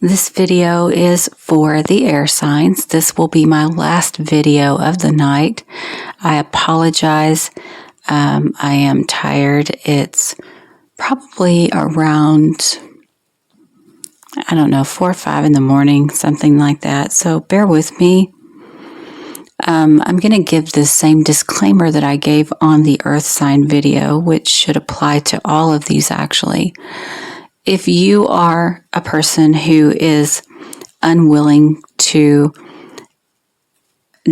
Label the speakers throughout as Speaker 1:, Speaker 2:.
Speaker 1: This video is for the air signs. This will be my last video of the night. I apologize. I am tired. It's probably around, 4 or 5 in the morning, something like that. So bear with me. I'm going to give the same disclaimer that I gave on the earth sign video, which should apply to all of these actually. If you are a person who is unwilling to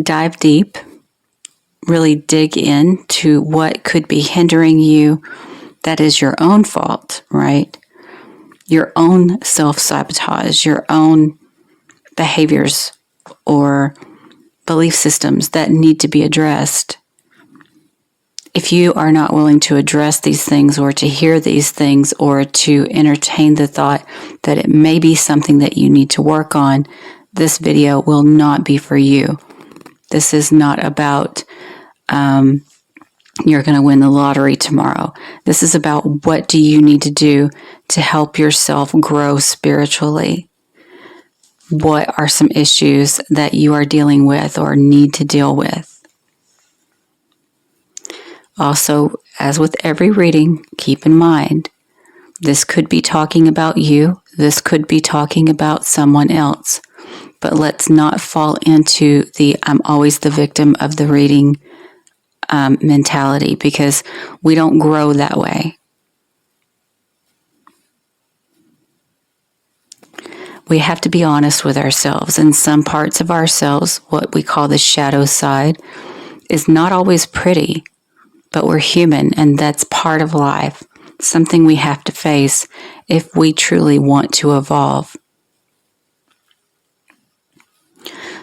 Speaker 1: dive deep, really dig into what could be hindering you, that is your own fault, right? Your own self-sabotage, your own behaviors or belief systems that need to be addressed. If you are not willing to address these things or to hear these things or to entertain the thought that it may be something that you need to work on, this video will not be for you. This is not about you're going to win the lottery tomorrow. This is about what do you need to do to help yourself grow spiritually. What are some issues that you are dealing with or need to deal with? Also, as with every reading, keep in mind, this could be talking about you. This could be talking about someone else. But let's not fall into the I'm always the victim of the reading mentality, because we don't grow that way. We have to be honest with ourselves. And some parts of ourselves, what we call the shadow side, is not always pretty. But we're human, and that's part of life, something we have to face if we truly want to evolve.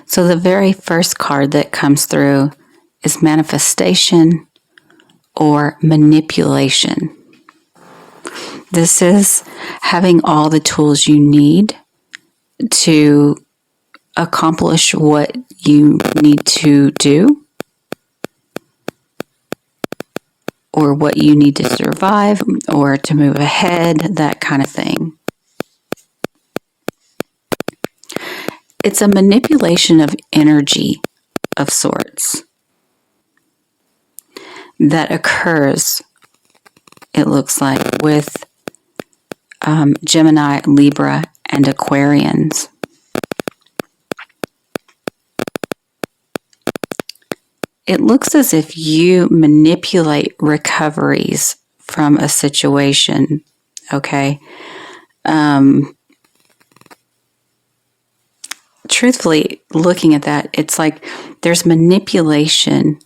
Speaker 1: So the very first card that comes through is manifestation or manipulation. This is having all the tools you need to accomplish what you need to do, or what you need to survive, or to move ahead, that kind of thing. It's a manipulation of energy of sorts that occurs, it looks like, with Gemini, Libra, and Aquarians. It looks as if you manipulate recoveries from a situation, okay? Truthfully, looking at that, it's like there's manipulation,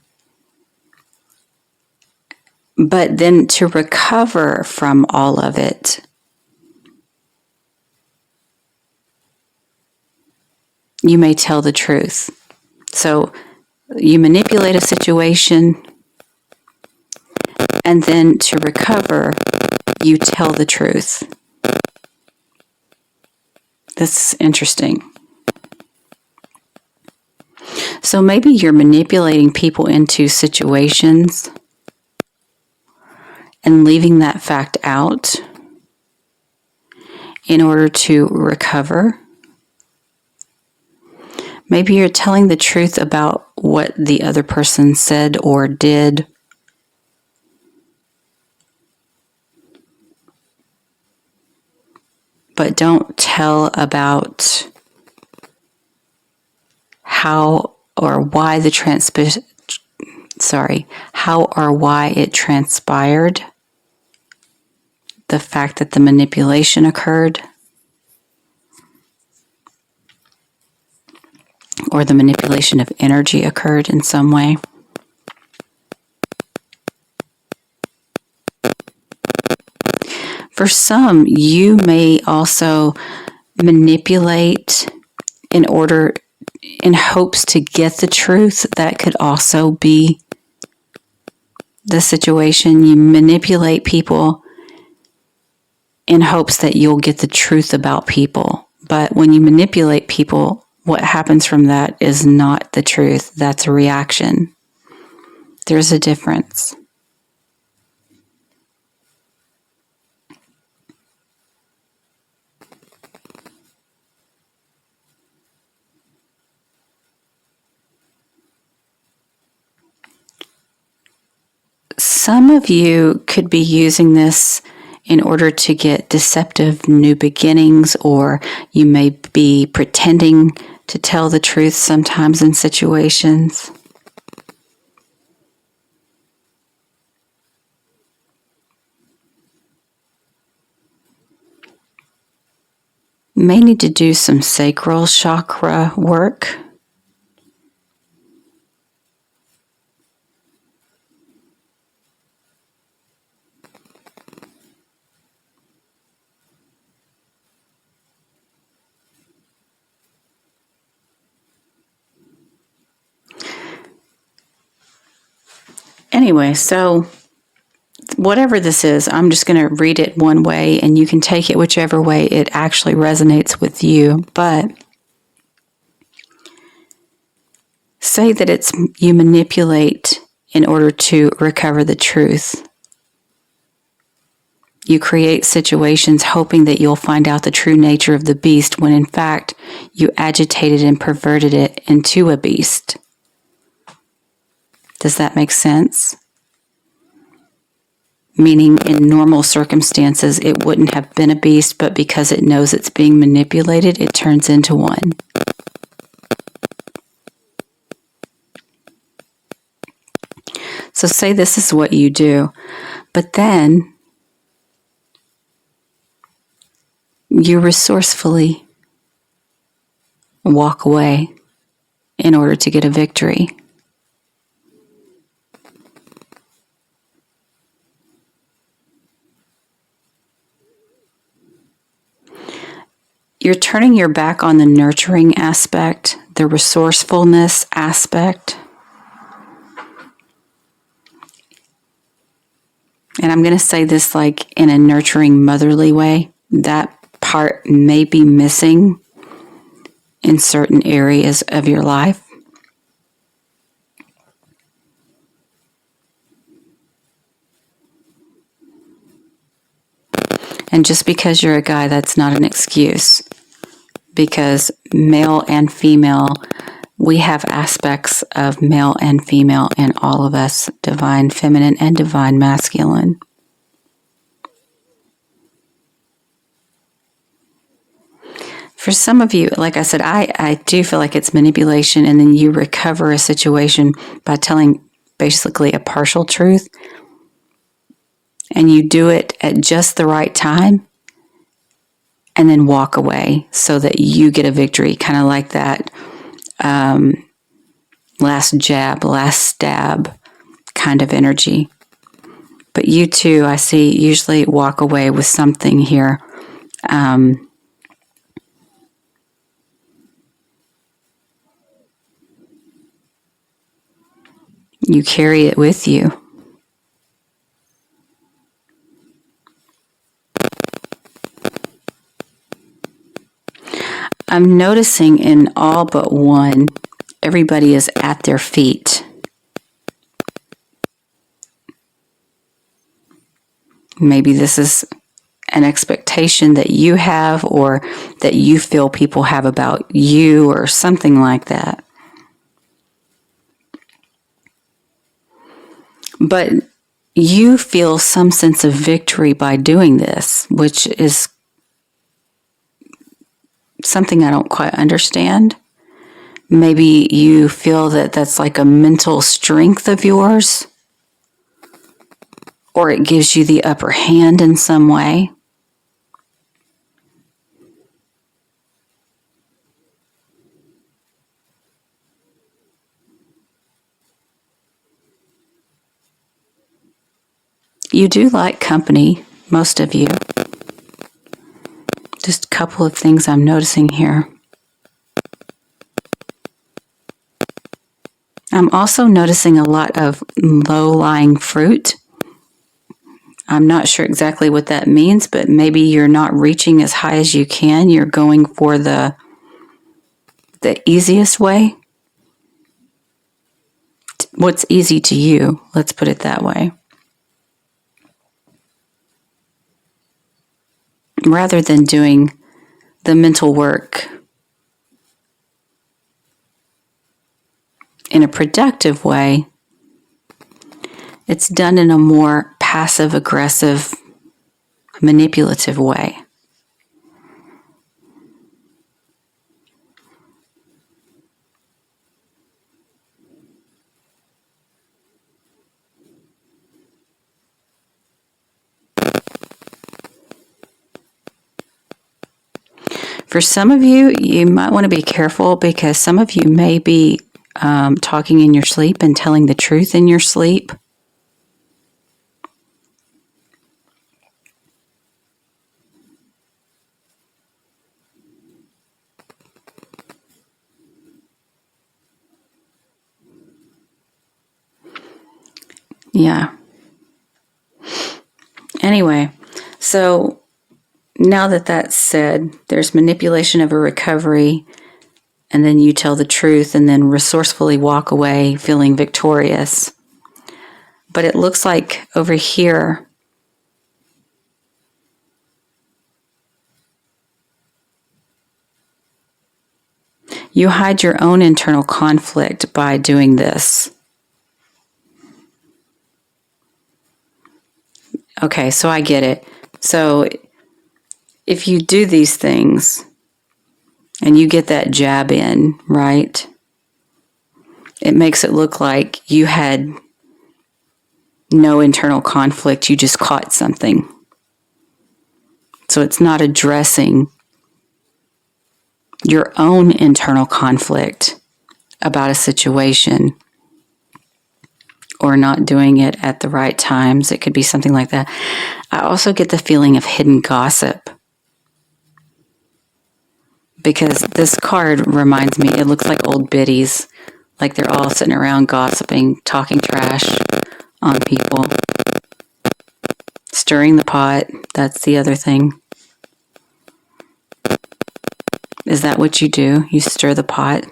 Speaker 1: but then to recover from all of it, you may tell the truth. So you manipulate a situation, and then to recover, you tell the truth. That's interesting. So maybe you're manipulating people into situations and leaving that fact out in order to recover. Maybe you're telling the truth about what the other person said or did. But don't tell about how or why it transpired. The fact that the manipulation occurred, or the manipulation of energy occurred in some way. For some, you may also manipulate in hopes to get the truth. That could also be the situation. You manipulate people in hopes that you'll get the truth about people. But when you manipulate people, what happens from that is not the truth. That's a reaction. There's a difference. some of you could be using this in order to get deceptive new beginnings, or you may be pretending to tell the truth sometimes in situations. You may need to do some sacral chakra work. Anyway, so whatever this is, I'm just going to read it one way, and you can take it whichever way it actually resonates with you. But say that it's you manipulate in order to recover the truth. You create situations hoping that you'll find out the true nature of the beast, when in fact you agitated and perverted it into a beast. Does that make sense? Meaning, in normal circumstances, it wouldn't have been a beast, but because it knows it's being manipulated, it turns into one. So say this is what you do, but then you resourcefully walk away in order to get a victory. You're turning your back on the nurturing aspect, the resourcefulness aspect. And I'm going to say this like in a nurturing, motherly way. That part may be missing in certain areas of your life. And just because you're a guy, that's not an excuse. Because male and female, we have aspects of male and female in all of us, divine feminine and divine masculine. For some of you, like I said, I do feel like it's manipulation, and then you recover a situation by telling basically a partial truth. And you do it at just the right time and then walk away so that you get a victory, kind of like that last jab, last stab kind of energy. But you too, I see, usually walk away with something here. You carry it with you. I'm noticing in all but one, everybody is at their feet. Maybe this is an expectation that you have, or that you feel people have about you, or something like that. But you feel some sense of victory by doing this, which is something I don't quite understand. Maybe you feel that that's like a mental strength of yours, or it gives you the upper hand in some way. You do like company, most of you. Just a couple of things I'm noticing here. I'm also noticing a lot of low-lying fruit. I'm not sure exactly what that means, but maybe you're not reaching as high as you can. You're going for the easiest way. What's easy to you, let's put it that way. Rather than doing the mental work in a productive way, It's done in a more passive, aggressive, manipulative way. For some of you, you might want to be careful because some of you may be talking in your sleep and telling the truth in your sleep. Yeah. Anyway, so now that that's said, there's manipulation of a recovery, and then you tell the truth and then resourcefully walk away feeling victorious. But it looks like over here, you hide your own internal conflict by doing this. Okay, so I get it. So if you do these things and you get that jab in, right, it makes it look like you had no internal conflict. You just caught something. So it's not addressing your own internal conflict about a situation or not doing it at the right times. It could be something like that. I also get the feeling of hidden gossip because this card reminds me, it looks like old biddies, like they're all sitting around gossiping, talking trash on people, stirring the pot. That's the other thing. Is that what you do? You stir the pot?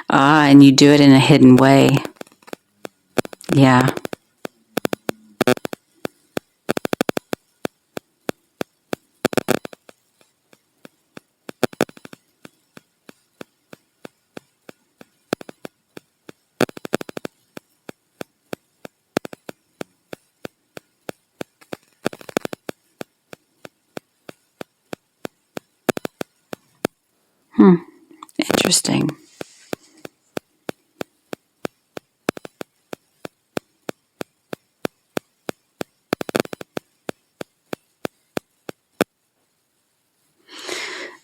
Speaker 1: And you do it in a hidden way. Yeah. Interesting.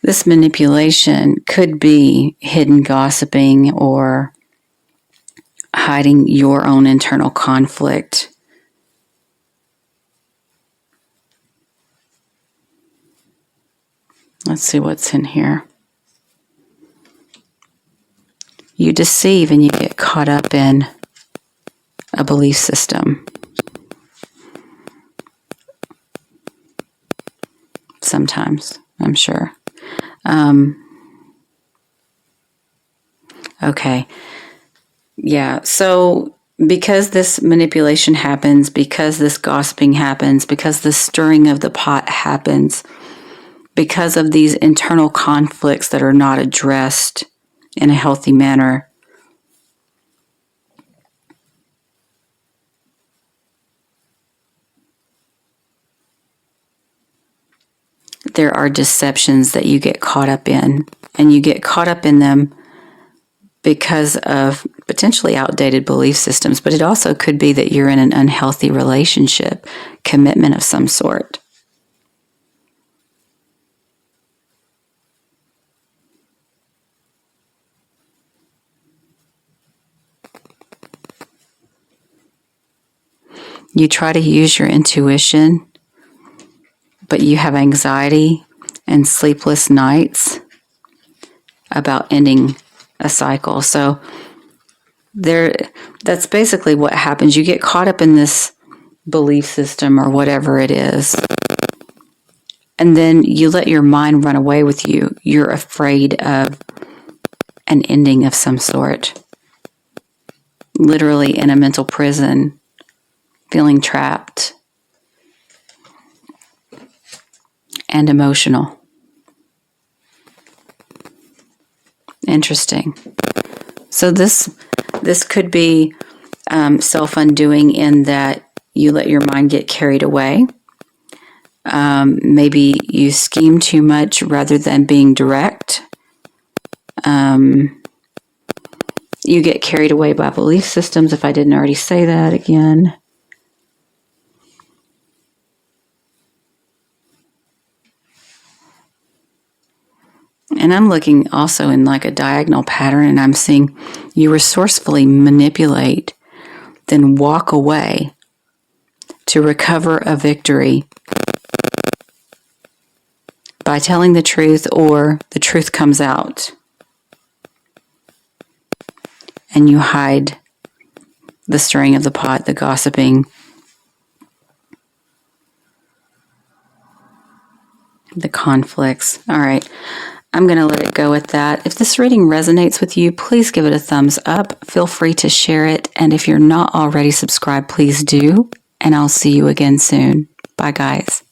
Speaker 1: This manipulation could be hidden gossiping or hiding your own internal conflict. Let's see what's in here. You deceive and you get caught up in a belief system. Sometimes, I'm sure. Okay. Yeah. So because this manipulation happens, because this gossiping happens, because the stirring of the pot happens, because of these internal conflicts that are not addressed in a healthy manner, there are deceptions that you get caught up in, and you get caught up in them because of potentially outdated belief systems, but it also could be that you're in an unhealthy relationship, commitment of some sort. You try to use your intuition, but you have anxiety and sleepless nights about ending a cycle. So that's basically what happens. You get caught up in this belief system or whatever it is, and then you let your mind run away with you. You're afraid of an ending of some sort, literally in a mental prison, feeling trapped and emotional. Interesting. So this could be self-undoing in that you let your mind get carried away. Maybe you scheme too much rather than being direct. You get carried away by belief systems, if I didn't already say that again. And I'm looking also in like a diagonal pattern, and I'm seeing you resourcefully manipulate, then walk away to recover a victory by telling the truth, or the truth comes out and you hide the stirring of the pot, the gossiping, the conflicts. All right. I'm going to let it go at that. If this reading resonates with you, please give it a thumbs up. Feel free to share it. And if you're not already subscribed, please do. And I'll see you again soon. Bye, guys.